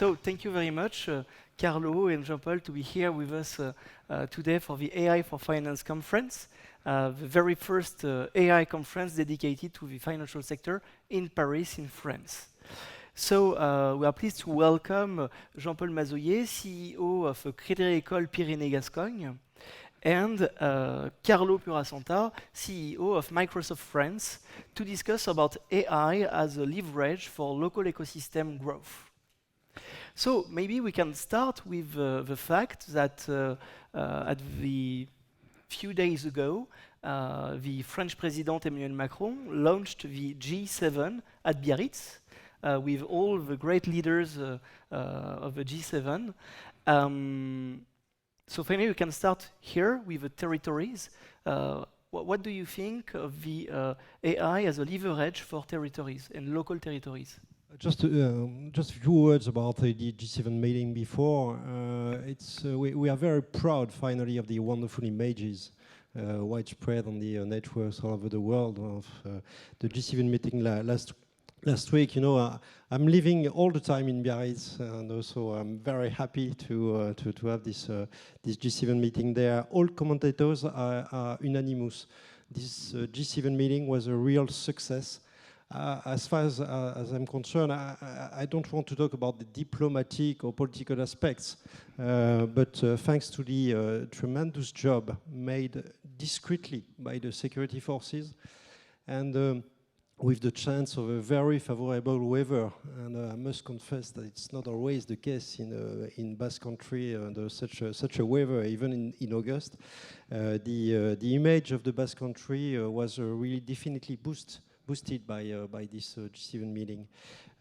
So thank you very much, Carlo and Jean-Paul, to be here with us today for the AI for Finance conference, the very first AI conference dedicated to the financial sector in Paris, in France. So we are pleased to welcome Jean-Paul Mazoyer, CEO of Crédit Agricole Pyrénées-Gascogne, and Carlo Purasanta, CEO of Microsoft France, to discuss about AI as a leverage for local ecosystem growth. So maybe we can start with the fact that at the few days ago, the French President Emmanuel Macron launched the G7 at Biarritz with all the great leaders of the G7. So finally, we can start here with the territories. What do you think of the AI as a leverage for territories and local territories? Just a few words about the G7 meeting before. We are very proud, finally, of the wonderful images widespread on the networks all over the world of the G7 meeting last week. You know, I'm living all the time in Biarritz, and also I'm very happy to have this G7 meeting there. All commentators are unanimous. This G7 meeting was a real success. As far as I'm concerned, I don't want to talk about the diplomatic or political aspects, but thanks to the tremendous job made discreetly by the security forces, and with the chance of a very favorable weather, and I must confess that it's not always the case in Basque Country under such a weather, even in August. The image of the Basque Country was really definitely boosted by this G7 meeting,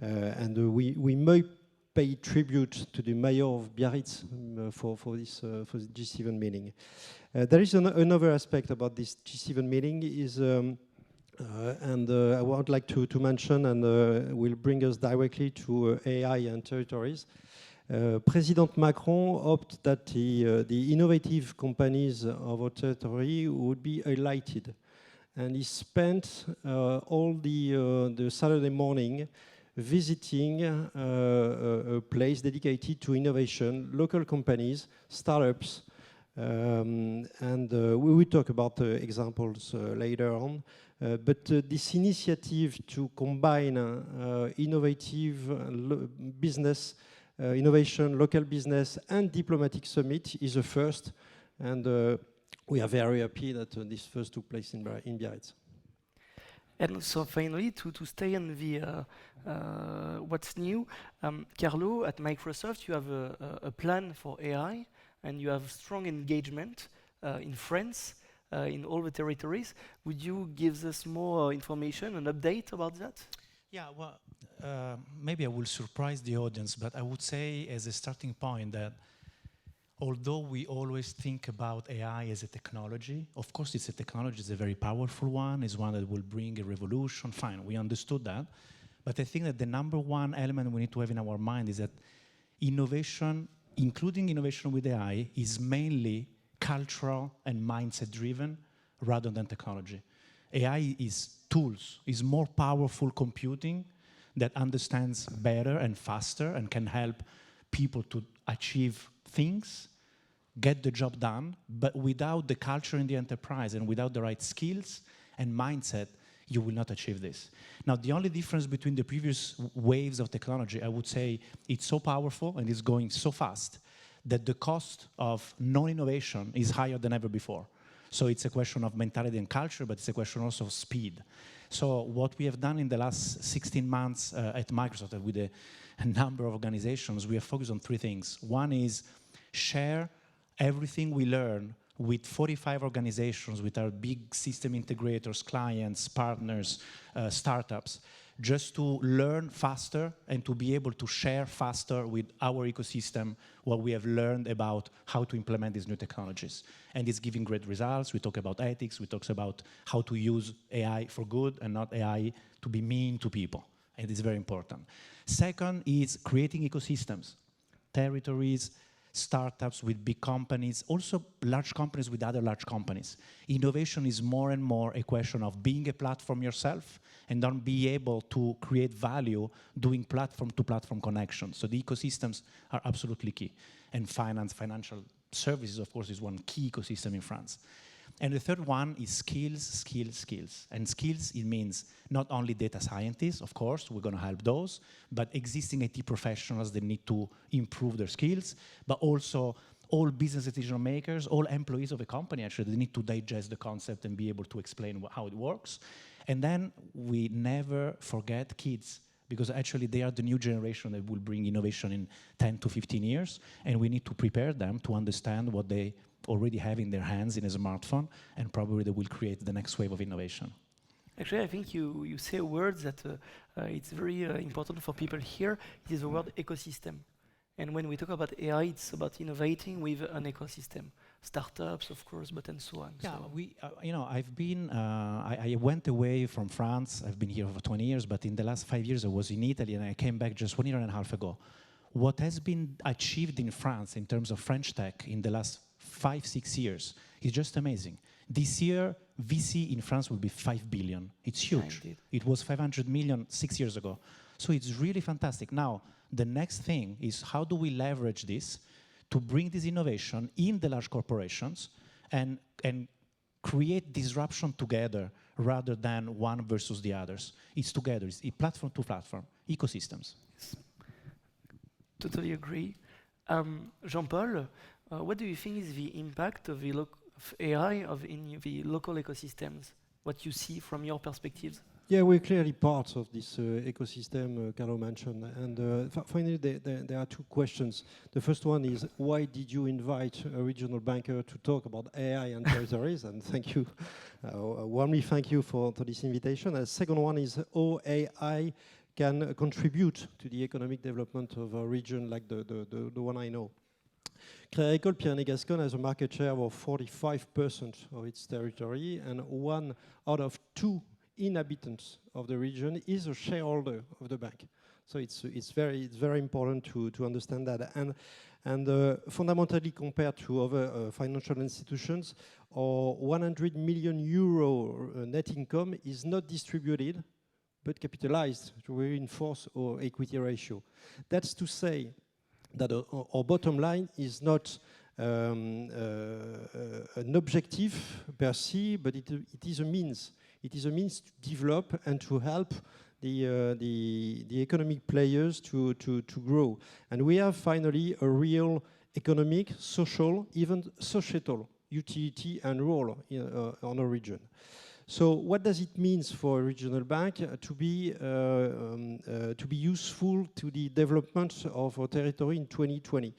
and we may pay tribute to the mayor of Biarritz for this G7 meeting. There is another aspect about this G7 meeting is. I would like to mention, and will bring us directly to AI and territories. President Macron hoped that the innovative companies of our territory would be highlighted. And he spent all the Saturday morning visiting a place dedicated to innovation, local companies, startups, and we will talk about examples later on. But this initiative to combine innovative business, innovation, local business, and diplomatic summit is a first, and we are very happy that this first took place in Biarritz. And so finally, to stay on the what's new, Carlo, at Microsoft, you have a plan for AI, and you have strong engagement in France, in all the territories. Would you give us more information, an update about that? Yeah, well, maybe I will surprise the audience, but I would say as a starting point that although we always think about AI as a technology, of course it's a technology, it's a very powerful one, it's one that will bring a revolution, fine, we understood that. But I think that the number one element we need to have in our mind is that innovation, including innovation with AI, is mainly cultural and mindset driven rather than technology. AI is tools, is more powerful computing that understands better and faster and can help people to achieve things, get the job done, but without the culture in the enterprise and without the right skills and mindset, you will not achieve this. Now, the only difference between the previous waves of technology, I would say it's so powerful and it's going so fast that the cost of non-innovation is higher than ever before. So it's a question of mentality and culture, but it's a question also of speed. So what we have done in the last 16 months at Microsoft with a number of organizations, we have focused on three things. One is share everything we learn with 45 organizations, with our big system integrators, clients, partners, startups, just to learn faster and to be able to share faster with our ecosystem what we have learned about how to implement these new technologies. And it's giving great results. We talk about ethics, we talk about how to use AI for good and not AI to be mean to people. And it's very important. Second is creating ecosystems, territories, startups with big companies, also large companies with other large companies. Innovation is more and more a question of being a platform yourself and then be able to create value doing platform-to-platform connections. So the ecosystems are absolutely key. And financial services, of course, is one key ecosystem in France. And the third one is skills, skills, skills. And skills, it means not only data scientists, of course, we're going to help those, but existing IT professionals that need to improve their skills, but also all business decision makers, all employees of a company, actually, they need to digest the concept and be able to explain how it works. And then we never forget kids, because actually they are the new generation that will bring innovation in 10 to 15 years, and we need to prepare them to understand what they already have in their hands in a smartphone, and probably they will create the next wave of innovation. Actually, I think you say a word that it's very important for people here. It is the word ecosystem. And when we talk about AI, it's about innovating with an ecosystem. Startups, of course, but and so on. Yeah, so. we, I've been, I went away from France. I've been here for 20 years, but in the last 5 years I was in Italy, and I came back just 1.5 years ago. What has been achieved in France in terms of French tech in the last 5-6 years is just amazing. This year, VC in France will be 5 billion. It's huge. Yeah, it was 500 million 6 years ago. So it's really fantastic. Now, the next thing is how do we leverage this to bring this innovation in the large corporations and create disruption together rather than one versus the others. It's together. It's platform to platform, ecosystems. Yes. Totally agree. Jean-Paul, what do you think is the impact of the of AI in the local ecosystems? What you see from your perspectives? Yeah, we're clearly part of this ecosystem Carlo mentioned. And finally, there are two questions. The first one is, why did you invite a regional banker to talk about AI and territories? And thank you, warmly thank you for this invitation. And the second one is how AI can contribute to the economic development of a region like the one I know. Crédit Agricole Pyrénées-Gascogne has a market share of 45% of its territory, and 1 out of 2 inhabitants of the region is a shareholder of the bank. So it's very important to understand that. And fundamentally, compared to other financial institutions, our 100 million euro net income is not distributed, but capitalized to reinforce our equity ratio. That's to say that our bottom line is not an objective per se, but it is a means. It is a means to develop and to help the economic players to grow. And we have finally a real economic, social, even societal utility and role on a region. So what does it mean for a regional bank to be useful to the development of our territory in 2020?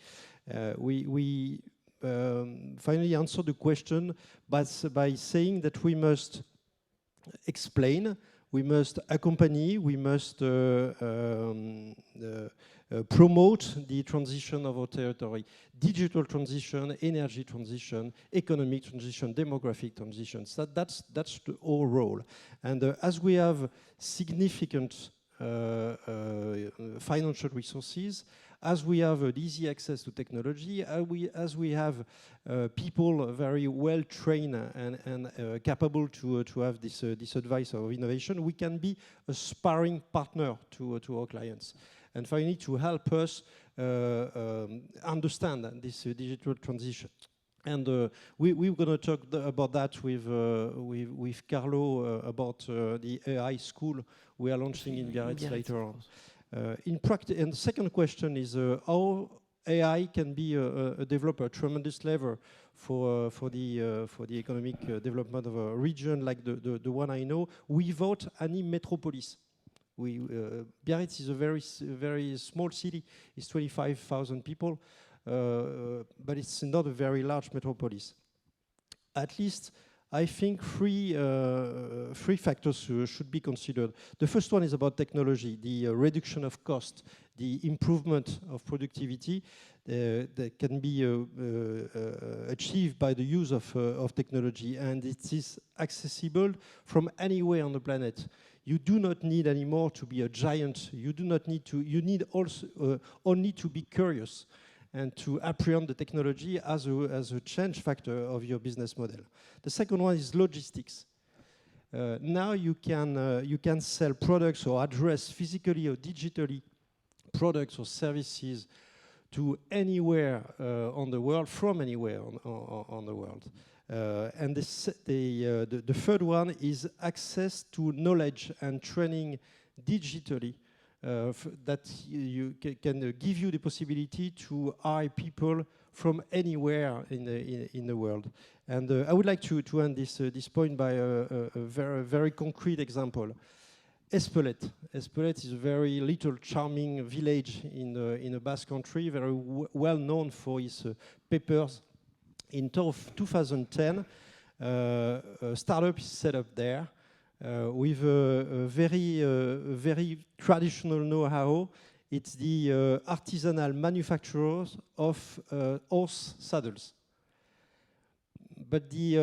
We finally answered the question by saying that we must explain, we must accompany, we must promote the transition of our territory. Digital transition, energy transition, economic transition, demographic transition. So that's our role. And as we have significant financial resources, as we have easy access to technology, as we have people very well trained and capable to have this advice of innovation, we can be a sparring partner to our clients. And finally, to help us understand this digital transition. And we're going to talk about that with Carlo about the AI school we are launching in Biarritz later on. In practice, and the second question is how AI can be a developer, a tremendous lever for the economic development of a region like the one I know, without any metropolis. Biarritz is a very small city. It's 25,000 people, but it's not a very large metropolis. At least, I think three factors should be considered. The first one is about technology, the reduction of cost, the improvement of productivity that can be achieved by the use of technology, and it is accessible from anywhere on the planet. You do not need anymore to be a giant. You do not need to. You need also only to be curious, and to apprehend the technology as a change factor of your business model. The second one is logistics. Now you can sell products or address physically or digitally products or services to anywhere on the world, from anywhere on the world. And the third one is access to knowledge and training digitally that can give you the possibility to hire people from anywhere in the world. And I would like to end this point by a very concrete example. Espelette. Espelette is a very little charming village in the Basque Country, very well known for its peppers. In 2010, a startup is set up there with a very traditional know-how. It's the artisanal manufacturers of horse saddles. But the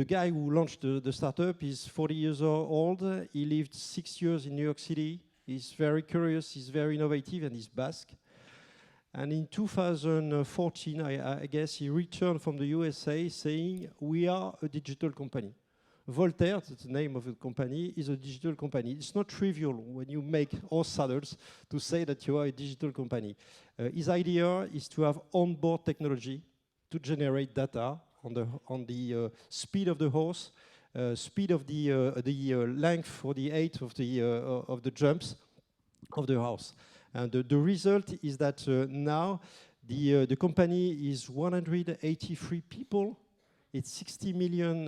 guy who launched the startup is 40 years old. He lived 6 years in New York City. He's very curious, he's very innovative, and he's Basque. And in 2014, I guess, he returned from the USA saying, we are a digital company. Voltaire, that's the name of the company, is a digital company. It's not trivial when you make horse saddles to say that you are a digital company. His idea is to have onboard technology to generate data on the speed of the horse, speed of the length or the height of the jumps of the horse. And the result is that now the company is 183 people. It's 60 million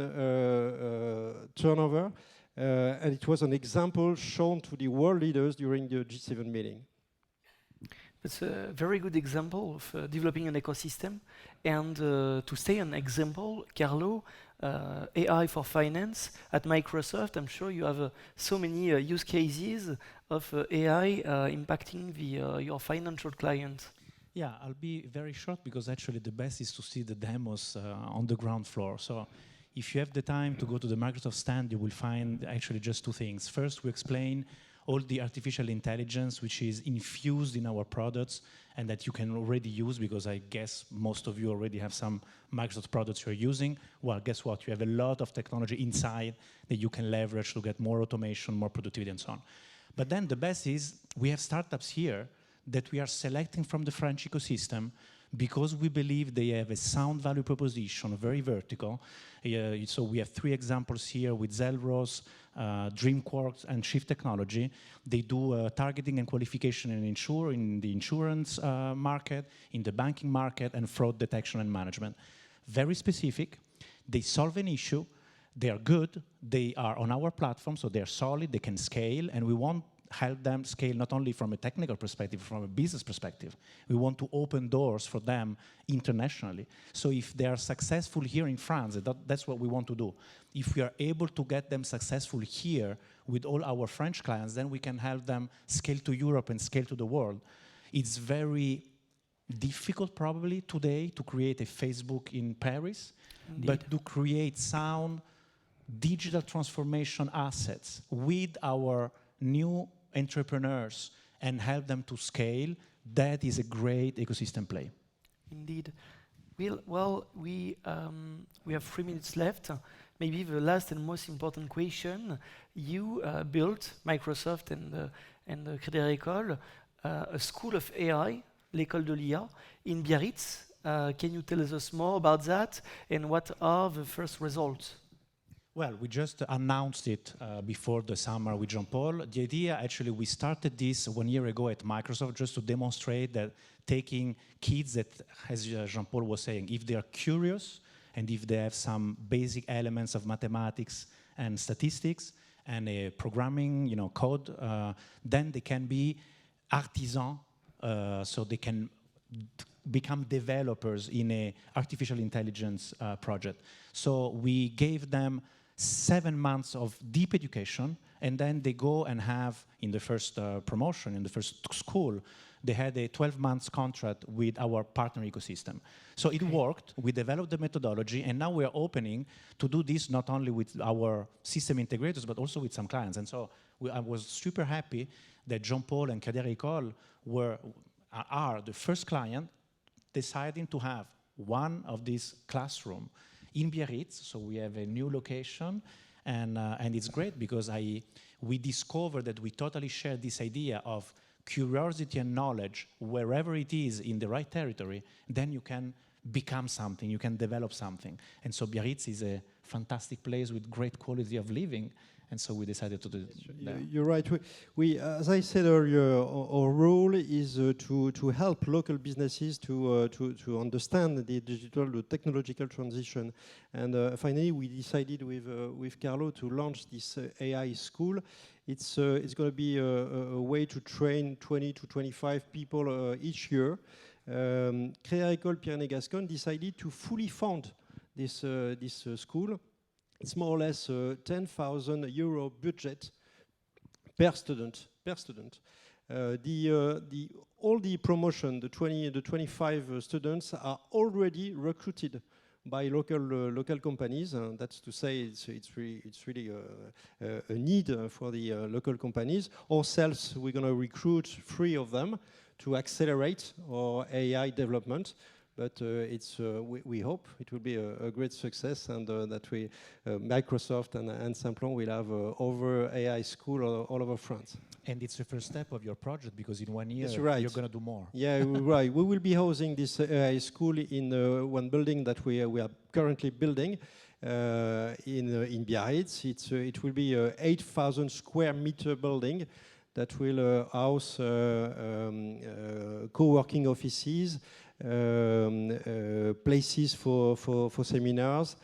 turnover, and it was an example shown to the world leaders during the G7 meeting. It's a very good example of developing an ecosystem. And to stay an example, Carlo, AI for finance at Microsoft, I'm sure you have so many use cases of AI impacting your financial clients. Yeah, I'll be very short because actually the best is to see the demos on the ground floor. So if you have the time to go to the Microsoft stand, you will find actually just two things. First, we explain all the artificial intelligence which is infused in our products and that you can already use, because I guess most of you already have some Microsoft products you're using. Well, guess what? You have a lot of technology inside that you can leverage to get more automation, more productivity, and so on. But then the best is we have startups here that we are selecting from the French ecosystem because we believe they have a sound value proposition, very vertical. So we have 3 examples here with Zelros, Dreamquarks, and Shift Technology. They do targeting and qualification in the insurance market, in the banking market, and fraud detection and management. Very specific. They solve an issue. They are good. They are on our platform, so they're solid. They can scale, and we want help them scale not only from a technical perspective, from a business perspective. We want to open doors for them internationally. So if they are successful here in France, that's what we want to do. If we are able to get them successful here with all our French clients, then we can help them scale to Europe and scale to the world. It's very difficult probably today to create a Facebook in Paris, Indeed. but to create sound digital transformation assets with our new entrepreneurs and help them to scale, that is a great ecosystem play. Indeed. Well, we have 3 minutes left. Maybe the last and most important question. You built, Microsoft and Crédit Agricole, a school of AI, l'École de l'IA, in Biarritz. Can you tell us more about that and what are the first results? Well, we just announced it before the summer with Jean-Paul. The idea, actually, we started this 1 year ago at Microsoft just to demonstrate that taking kids that, as Jean-Paul was saying, if they are curious and if they have some basic elements of mathematics and statistics and a programming, code, then they can be artisan, so they can become developers in a artificial intelligence project. So we gave them 7 months of deep education, and then they go and have, in the first promotion, in the first school, they had a 12 months contract with our partner ecosystem. So it worked, we developed the methodology, and now we are opening to do this not only with our system integrators, but also with some clients. And so I was super happy that Jean-Paul and Crédit Agricole were are the first client deciding to have one of these classroom in Biarritz. So we have a new location, and it's great because we discovered that we totally share this idea of curiosity and knowledge wherever it is in the right territory. Then you can become something, you can develop something. And so Biarritz is a fantastic place with great quality of living. And so we decided to do that. You're right. We, as I said earlier, our role is to help local businesses to understand the the technological transition. And finally, we decided with Carlo to launch this AI school. It's going to be a way to train 20 to 25 people each year. Crédit Agricole Pyrénées-Gascogne decided to fully fund this school. It's more or less a 10,000 euro budget per student. All the promotion, the 25 students are already recruited by local companies. That's to say, it's really a need for the local companies. Ourselves, we're going to recruit 3 of them to accelerate our AI development. But we hope it will be a great success, and that Microsoft and Simplon will have over AI school all over France. And it's the first step of your project, because in 1 year right. you're going to do more. Yeah, right. We will be housing this AI school in one building that we are currently building in Biarritz. It will be a 8,000 square meter building that will house co-working offices, places for seminars,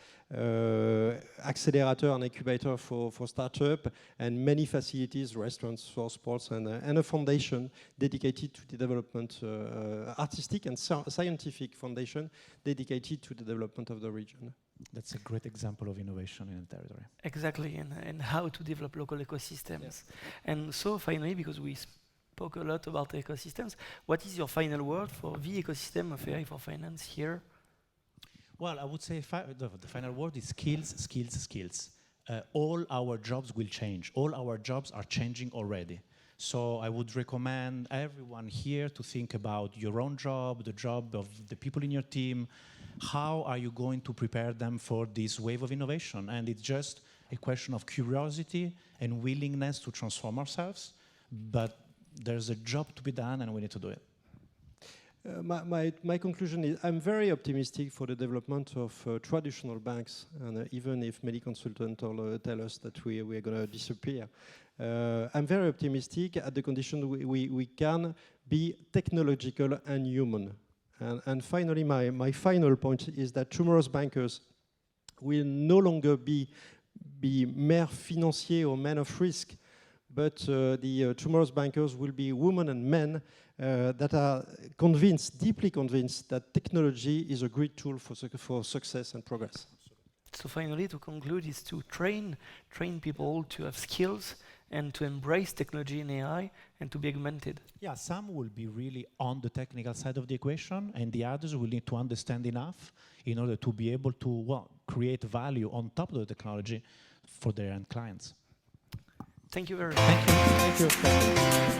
accelerator and incubator for startup, and many facilities, restaurants for sports, and a foundation dedicated to the development, artistic and scientific foundation dedicated to the development of the region. That's a great example of innovation in the territory. Exactly, and how to develop local ecosystems. Yeah. And so finally, because we spoke a lot about ecosystems, what is your final word for the ecosystem of AI for finance here? Well, I would say the final word is skills, skills, skills. All our jobs will change. All our jobs are changing already. So I would recommend everyone here to think about your own job, the job of the people in your team. How are you going to prepare them for this wave of innovation? And it's just a question of curiosity and willingness to transform ourselves. But there's a job to be done, and we need to do it. My conclusion is I'm very optimistic for the development of traditional banks, and even if many consultants tell us that we are going to disappear. I'm very optimistic at the condition we can be technological and human. And finally, my final point is that tomorrow's bankers will no longer be mere financiers or men of risk, but tomorrow's bankers will be women and men that are deeply convinced that technology is a great tool for success and progress. So finally, to conclude, is to train people to have skills and to embrace technology and AI and to be augmented. Yeah, some will be really on the technical side of the equation, and the others will need to understand enough in order to be able to create value on top of the technology for their end clients. Thank you very much. Thank you. Thank you.